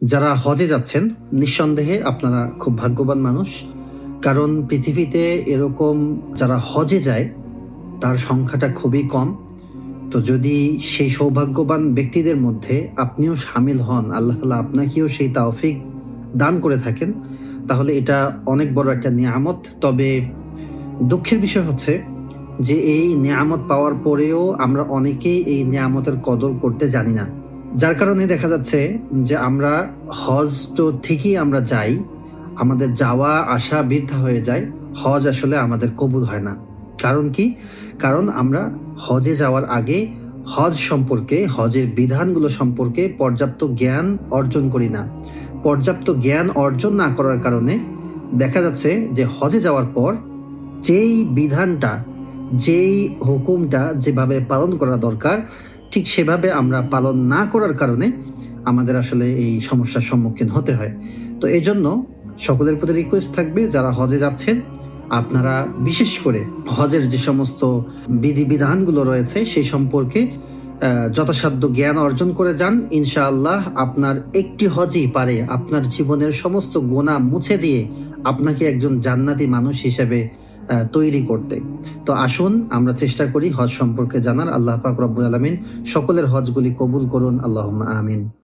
যারা হজে যাচ্ছেন নিঃসন্দেহে আপনারা খুব ভাগ্যবান মানুষ। কারণ পৃথিবীতে এরকম যারা হজে যায় তার সংখ্যাটা খুবই কম। তো যদি সেই সৌভাগ্যবান ব্যক্তিদের মধ্যে আপনিও শামিল হন, আল্লাহ তাআলা আপনাকেও সেই তৌফিক দান করে থাকেন, তাহলে এটা অনেক বড় একটা নিয়ামত। তবে দুঃখের বিষয় হচ্ছে যে এই নিয়ামত পাওয়ার পরেও আমরা অনেকেই এই নিয়ামতের কদর করতে জানি না। যার কারণে দেখা যাচ্ছে যে আমরা হজ তো ঠিকই আমরা যাই, আমাদের যাওয়া আসা বৃথা হয়ে যায়। হজ আসলে আমাদের কবুল হয় না। কারণ কি? কারণ আমরা হজে যাওয়ার আগে হজ সম্পর্কে, হজের বিধানগুলো সম্পর্কে পর্যাপ্ত জ্ঞান অর্জন করি না। পর্যাপ্ত জ্ঞান অর্জন না করার কারণে দেখা যাচ্ছে যে হজে যাওয়ার পর যেই বিধানটা, যেই হুকুমটা যেভাবে পালন করা দরকার ঠিক সেভাবে আমরা পালন না করার কারণে আমাদের আসলে এই সমস্যার সম্মুখীন হতে হয়। তো এজন্য সকলের প্রতি রিকোয়েস্ট থাকবে, যারা হজে যাচ্ছেন আপনারা বিশেষ করে হজের যে সমস্ত বিধিবিধানগুলো রয়েছে সেই সম্পর্কে যথাসাধ্য জ্ঞান অর্জন করে যান। ইনশাআল্লাহ আপনার একটি হজই পারে আপনার জীবনের সমস্ত গুনাহ মুছে দিয়ে আপনাকে একজন জান্নাতি মানুষ হিসেবে তৈরি করতে। তো আসুন আমরা চেষ্টা করি হজ সম্পর্কে জানার। আল্লাহ পাক রব্বুল আলামিন সকলের হজগুলি কবুল করুন। আল্লাহুম্মা আমিন।